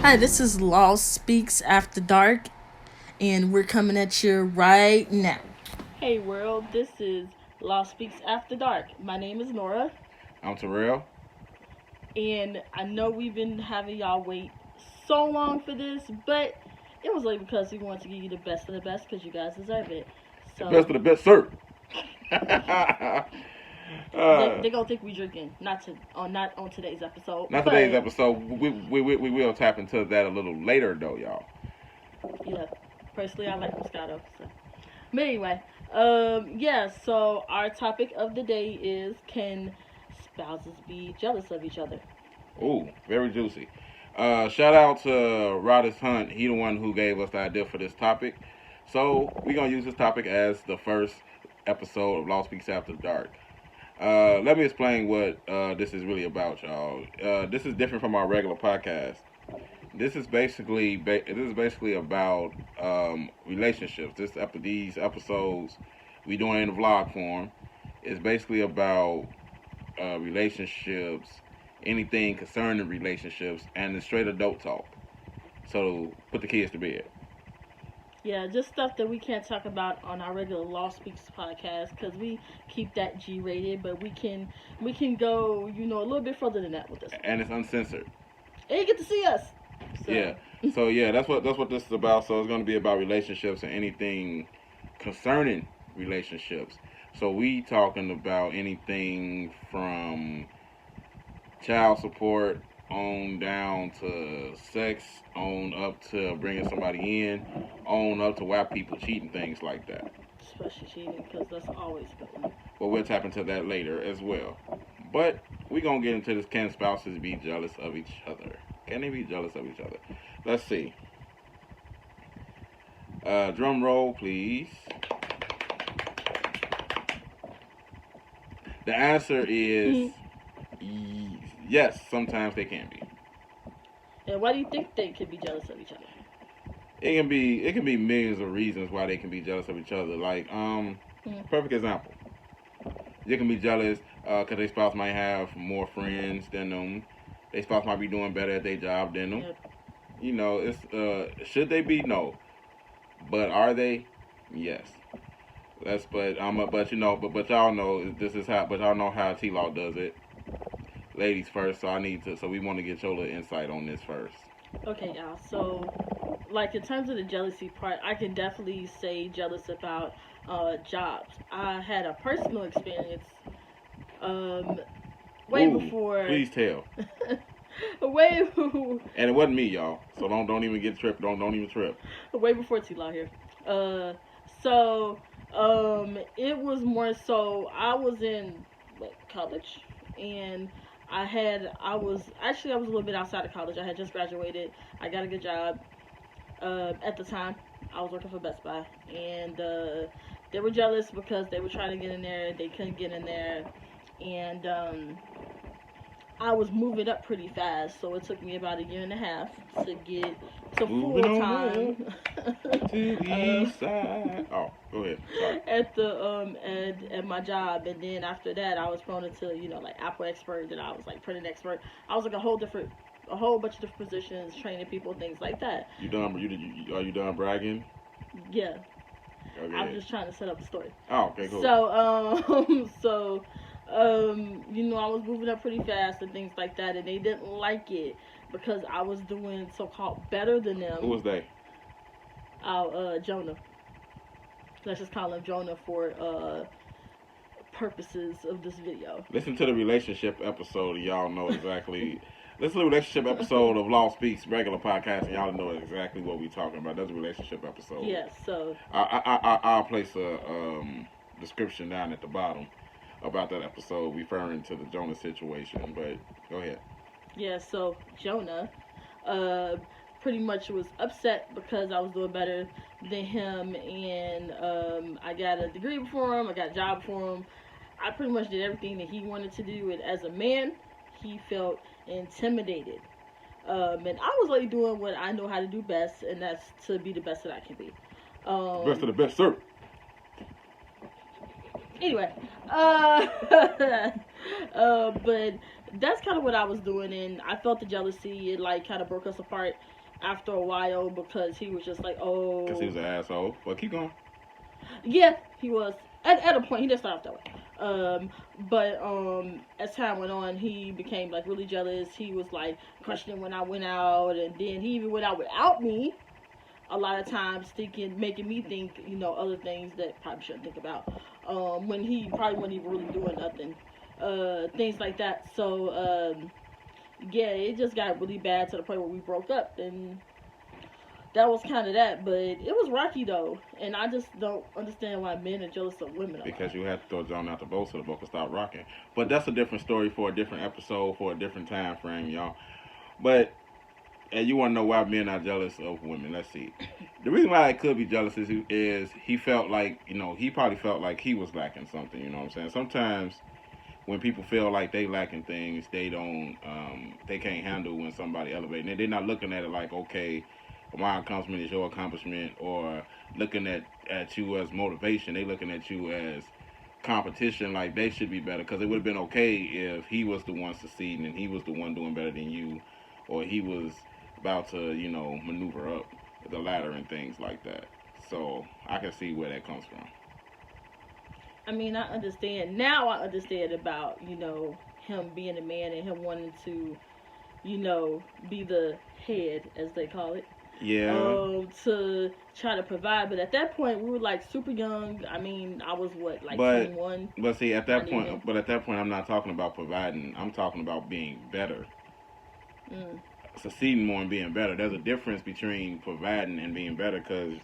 Hi, this is Law Speaks After Dark, and we're coming at you right now. Hey world, this is Law Speaks After Dark. My name is Nora, I'm Terrell. and I know we've been having y'all wait so long for this, but it was late because we wanted to give you the best of the best because you guys deserve it. The So best of the best, sir. they gonna think we drinking, not on today's episode. Not today's episode. We will tap into that a little later, though, y'all. Yeah, personally, I like Moscato. So, but anyway, yeah. So our topic of the day is: can spouses be jealous of each other? Ooh, very juicy. Shout out to Rodis Hunt. He the one who gave us the idea for this topic. So we're gonna use this topic as the first episode of Law Speaks After Dark. Let me explain what this is really about, y'all. This is different from our regular podcast. This is basically about relationships. These episodes we doing in the vlog form is basically about relationships, anything concerning relationships, and the straight adult talk. So put the kids to bed. Yeah, just stuff that we can't talk about on our regular Law Speaks podcast because we keep that G rated, but we can go a little bit further than that with this one. And it's uncensored. And you get to see us. So. Yeah. So yeah, that's what this is about. So it's going to be about relationships and anything concerning relationships. So we talking about anything from child support on down to sex, on up to bringing somebody in, on up to why people cheat and things like that. Especially cheating, because that's always a good one. But we'll tap into that later as well. But we're going to get into this: can spouses be jealous of each other? Can they be jealous of each other? Let's see. Drum roll, please. The answer is yes, sometimes they can be. And why do you think they could be jealous of each other? It can be millions of reasons why they can be jealous of each other. Like, perfect example. You can be jealous because their spouse might have more friends than them. Their spouse might be doing better at their job than them. Yep. It's should they be? No. But are they? Yes. But y'all know this is how. But y'all know how T-Law does it. Ladies first. So we want to get your little insight on this first. Okay, y'all. So, like in terms of the jealousy part, I can definitely say jealous about jobs. I had a personal experience way before. Please tell. way And it wasn't me, y'all. So don't even get tripped. Don't even trip. way before T-Law here. So it was more so I was in college, and I was a little bit outside of college. I had just graduated. I got a good job. At the time, I was working for Best Buy, and they were jealous because they were trying to get in there. They couldn't get in there, and I was moving up pretty fast, so it took me about a year and a half to get to full time. To the east side. Oh, go ahead. Sorry. At the at my job, and then after that, I was promoted to like Apple expert, and I was like printing expert. I was like a whole bunch of different positions, training people, things like that. You done? Are you done bragging? Yeah. Okay. I'm just trying to set up a story. Oh, okay, cool. So, I was moving up pretty fast and things like that, and they didn't like it because I was doing so-called better than them. Who was they? Jonah. Let's just call him Jonah for purposes of this video. Listen to the relationship episode, and y'all know exactly. Listen to the relationship episode of Law Speaks regular podcast, and y'all know exactly what we're talking about. That's a relationship episode. Yes. So I'll place a description down at the bottom about that episode referring to the Jonah situation. But go ahead. Yeah. So Jonah, pretty much was upset because I was doing better than him, and I got a degree before him. I got a job for him. I pretty much did everything that he wanted to do, and as a man, he felt intimidated. And I was like doing what I know how to do best, and that's to be the best that I can be. Best of the best, sir. Anyway, but that's kind of what I was doing, and I felt the jealousy. It like kind of broke us apart, after a while because he was just like, Because he oh, was an asshole. But keep going. yeah, he was. At a point, he didn't start off that way. But as time went on, he became like really jealous. He was like questioning when I went out, and then he even went out without me. A lot of times, thinking, making me think, other things that probably shouldn't think about. When he probably wasn't even really doing nothing. Things like that. So, yeah, it just got really bad to the point where we broke up, and that was kind of that. But it was rocky though, and I just don't understand why men are jealous of women a Because lot. you had to throw John out the boat so the boat could stop rocking. But that's a different story for a different episode, for a different time frame, y'all. But and you want to know why men are jealous of women? Let's see. The reason why I could be jealous is he felt like he probably felt like he was lacking something. You know what I'm saying? Sometimes when people feel like they lacking things, they can't handle when somebody elevating it. They're not looking at it like, okay, my accomplishment is your accomplishment, or looking at you as motivation. They looking at you as competition, like they should be better. Because it would have been okay if he was the one succeeding and he was the one doing better than you, or he was about to maneuver up the ladder and things like that. So I can see where that comes from. I mean, I understand now. I understand about him being a man and him wanting to be the head, as they call it, Yeah, to try to provide. But at that point, we were like super young. I mean, I was what, like but 21, but see at that not point, even. I'm not talking about providing. I'm talking about being better, Mm. succeeding more and being better. There's a difference between providing and being better. Because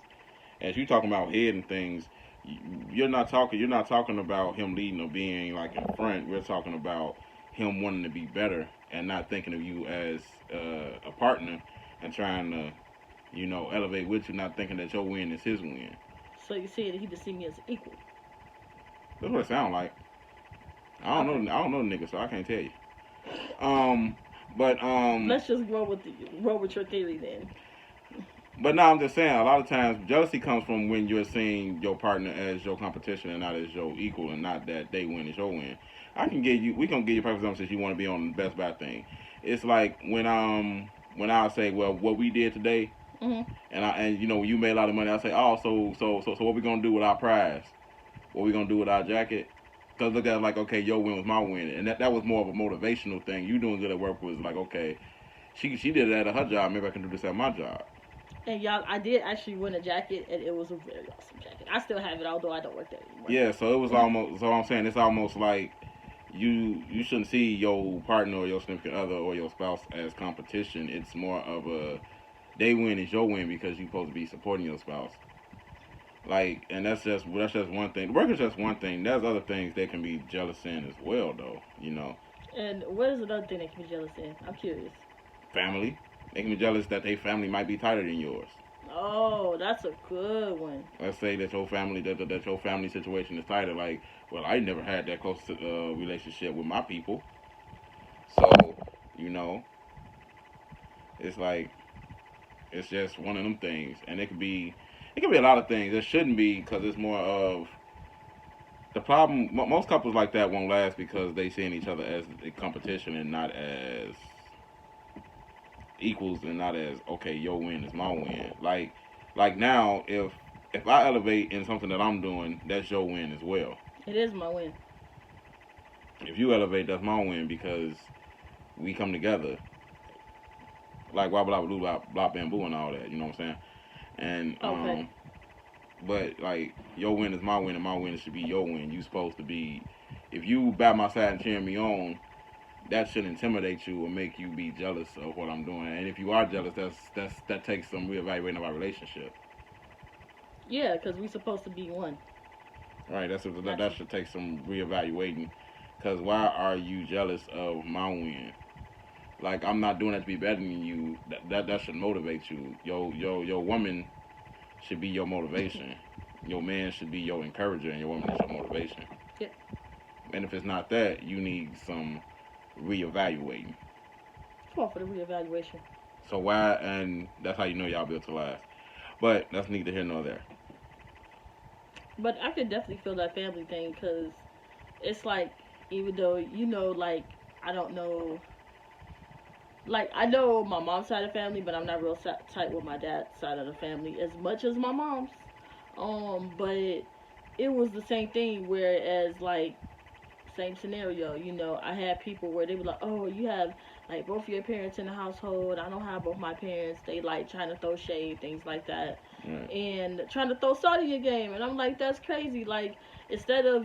as you talking about head and things, you're not talking about him leading or being like in front. We're talking about him wanting to be better and not thinking of you as a partner and trying to elevate with you, not thinking that your win is his win. So you said he just see me as equal. That's what it sounds like. Okay, I don't know the nigga, so I can't tell you. Um, but let's just roll with your theory then. but no, I'm just saying. A lot of times, jealousy comes from when you're seeing your partner as your competition and not as your equal, and not that they win is your win. I can give you. We gonna give you perfect example since you want to be on the best buy thing. It's like when I say, well, what we did today, Hmm. and you made a lot of money. I say, oh, so what we gonna do with our prize? What we gonna do with our jacket? Because look at it like, okay, your win was my win, and that was more of a motivational thing. You doing good at work was like, okay, she did it at her job. Maybe I can do this at my job. And y'all, I did actually win a jacket, and it was a very awesome jacket. I still have it, although I don't work there anymore. Yeah, so it was almost. So I'm saying it's almost like you shouldn't see your partner or your significant other or your spouse as competition. It's more of a they win is your win because you're supposed to be supporting your spouse. Like, and that's just one thing. Work is just one thing. There's other things they can be jealous in as well, though. And what is another thing that can be jealous in? I'm curious. Family. They can be jealous that their family might be tighter than yours. Oh, that's a good one. Let's say that your family that your family situation is tighter. Like, well, I never had that close relationship with my people, so you know, it's like it's just one of them things, and it could be a lot of things. It shouldn't be because it's more of the problem. Most couples like that won't last because they seeing each other as a competition and not as equals and not as okay, your win is my win. Like now, if I elevate in something that I'm doing, that's your win as well. It is my win. If you elevate, that's my win because we come together. Like blah blah blah blah blah bamboo and all that. You know what I'm saying? And Okay. but like your win is my win and my win should be your win. You supposed to be. If you by my side and cheering me on, that should intimidate you or make you be jealous of what I'm doing. And if you are jealous, that takes some reevaluating of our relationship. Yeah, because we supposed to be one. Right? Not That to. should take some reevaluating. Because why are you jealous of my win? Like I'm not doing that to be better than you. That should motivate you. Your woman should be your motivation. Your man should be your encourager, and your woman is your motivation. Yeah. And if it's not that, you need some reevaluating. Come on for the reevaluation. So why? And that's how you know y'all built to last. But that's neither here nor there. But I could definitely feel that family thing because it's like, even though, like, I don't know like I know my mom's side of the family, but I'm not real tight with my dad's side of the family as much as my mom's. But it was the same thing. Whereas like same scenario, I had people where they were like, "Oh, you have like both your parents in the household. I don't have both my parents." They like trying to throw shade, things like that, Right. and trying to throw salt in your game. And I'm like, that's crazy. Like instead of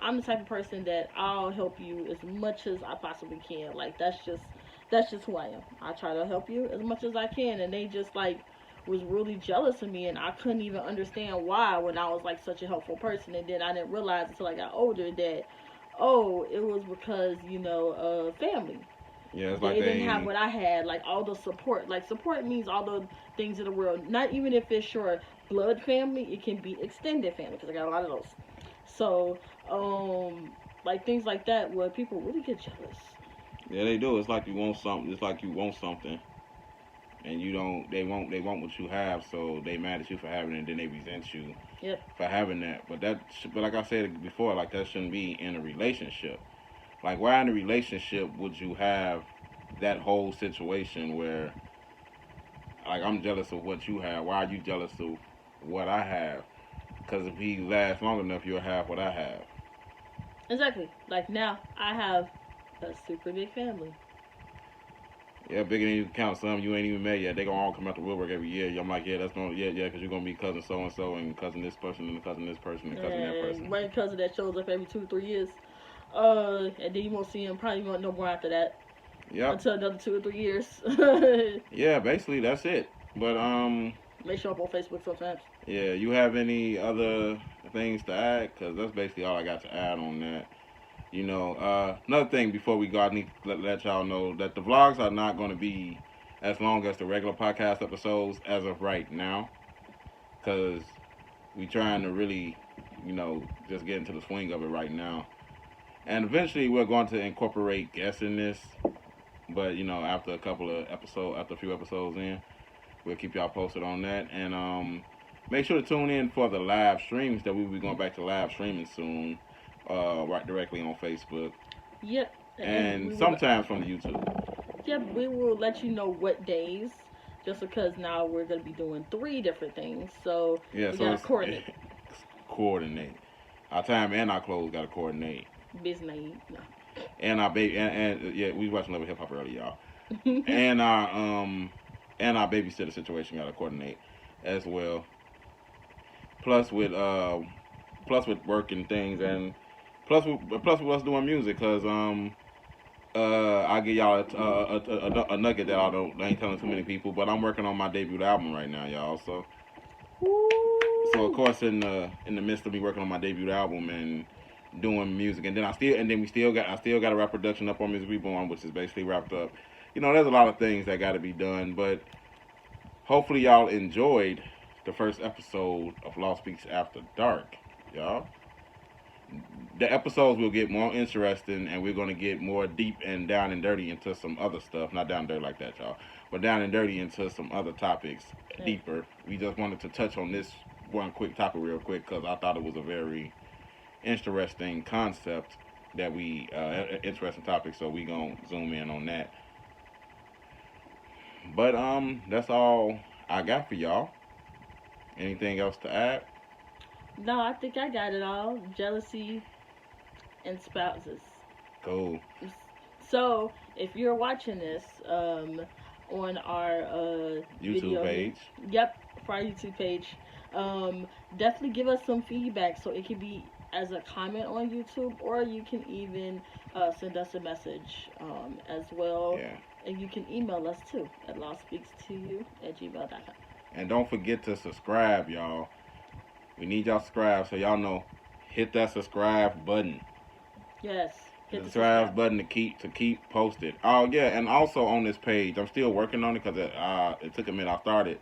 I'm the type of person that I'll help you as much as I possibly can. Like that's just who I am. I try to help you as much as I can, and they just like was really jealous of me, and I couldn't even understand why when I was like such a helpful person. And then I didn't realize until I got older that it was because family. Yeah, it's like They didn't have they. what I had, like all the support. Like support means all the things in the world. Not even if it's your blood family, it can be extended family because I got a lot of those. So, like things like that where people really get jealous. Yeah, they do. It's like you want something. It's like you want something, and you don't. They want what you have, so they mad at you for having it, and then they resent you Yep. for having that. But like I said before, like that shouldn't be in a relationship. Like, why in a relationship would you have that whole situation where, like, I'm jealous of what you have? Why are you jealous of what I have? Because if he lasts long enough, you'll have what I have. Exactly. Like now, I have a super big family. Yeah, bigger than you can count. Some you ain't even met yet. They gonna all come out the woodwork every year. I'm like, yeah, that's gonna, yeah, because you're gonna be cousin so and so, and cousin this person, and cousin this person, and cousin that And person. my cousin that shows up every 2 or 3 years. And then you won't see him. Probably won't no more after that Yep. until another 2 or 3 years. Yeah, basically that's it. But May show up on Facebook sometimes. yeah, you have any other things to add? Because that's basically all I got to add on that. Another thing before we go, I need to let y'all know that the vlogs are not going to be as long as the regular podcast episodes as of right now, because we trying to really, just get into the swing of it right now. And eventually we're going to incorporate guests in this, but after after a few episodes in, we'll keep y'all posted on that. And make sure to tune in for the live streams that we will be going back to live streaming soon, right directly on Facebook Yep. And and we will. sometimes from the YouTube. Yep. We will let you know what days. Just because now we're gonna be doing 3 different things, so Yeah, we so gotta it's, coordinate. coordinate. Our time and our clothes got to coordinate. Business. No. And our baby, and yeah, we was watching Love Hip Hop earlier, y'all. And our babysitter situation got to coordinate as well. Plus with uh, plus with work and things, and plus with us doing music, cause I'll give y'all a nugget that I ain't telling too many people, but I'm working on my debut album right now, y'all. So of Woo! course in the midst of me working on my debut album and doing music, and then I still got a rap production up on Miss Reborn, which is basically wrapped up. There's a lot of things that got to be done, but hopefully y'all enjoyed the first episode of Lost Speaks After Dark, y'all. The episodes will get more interesting, and we're gonna get more deep and down and dirty into some other stuff. Not down and dirty like that, y'all, but down and dirty into some other topics Yeah. deeper. We just wanted to touch on this one quick topic real quick because I thought it was a very interesting concept that interesting topic. So we gonna zoom in on that. But that's all I got for y'all. Anything else to add? No, I think I got it all. Jealousy and spouses. Cool. So, if you're watching this on our YouTube video here, page. yep, for our YouTube page, definitely give us some feedback. So it can be as a comment on YouTube, or you can even send us a message as well. Yeah. And you can email us too at lawspeaks2you@gmail.com. And don't forget to subscribe, y'all. We need y'all subscribe so y'all know. Hit that subscribe button. Yes, The hit the subscribe subscribe. button to keep posted. Oh yeah, and also on this page, I'm still working on it because it took a minute. I started.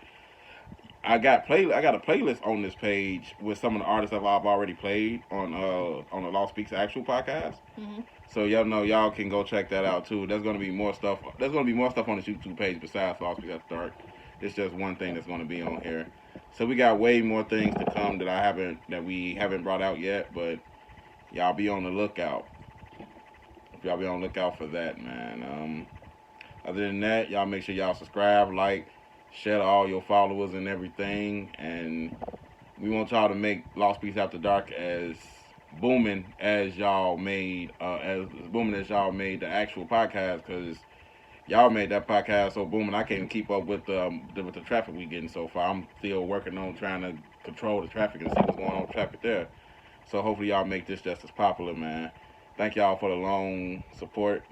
I got a playlist on this page with some of the artists that I've already played on the Law Speaks actual podcast. Hmm. So y'all know y'all can go check that out too. There's gonna be more stuff. There's gonna be more stuff on this YouTube page besides Law Speaks After Dark. It's just one thing that's gonna be on here. So we got way more things to come that we haven't brought out yet, but y'all be on the lookout. If y'all be on the lookout for that, man. Other than that, y'all make sure y'all subscribe, like, share to all your followers and everything. And we want y'all to make Lost Peace After Dark as booming as y'all made the actual podcast, because y'all made that podcast so booming I can't keep up with the traffic we getting so far. I'm still working on trying to control the traffic and see what's going on with traffic there. So hopefully y'all make this just as popular, man. Thank y'all for the long support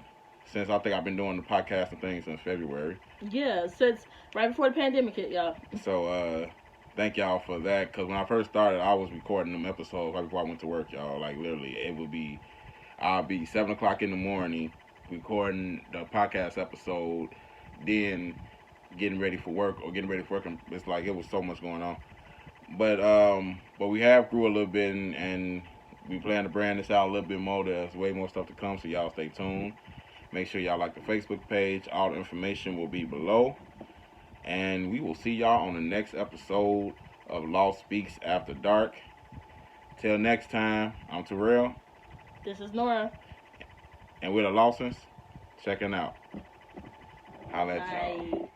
since I think I've been doing the podcast and things since February. Yeah, since right before the pandemic hit, y'all. So thank y'all for that. Cause when I first started, I was recording them episodes right before I went to work, y'all. Like literally, I'll be 7 o'clock in the morning recording the podcast episode, then getting ready for work or getting ready for work. And it's like it was so much going on. But we have grew a little bit, and we plan to brand this out a little bit more. There's way more stuff to come, so y'all stay tuned. Make sure y'all like the Facebook page. All the information will be below. And we will see y'all on the next episode of Lost Speaks After Dark. Till next time, I'm Terrell. This is Nora. And we're the Lawsons. Checking out. Holla at y'all. Bye.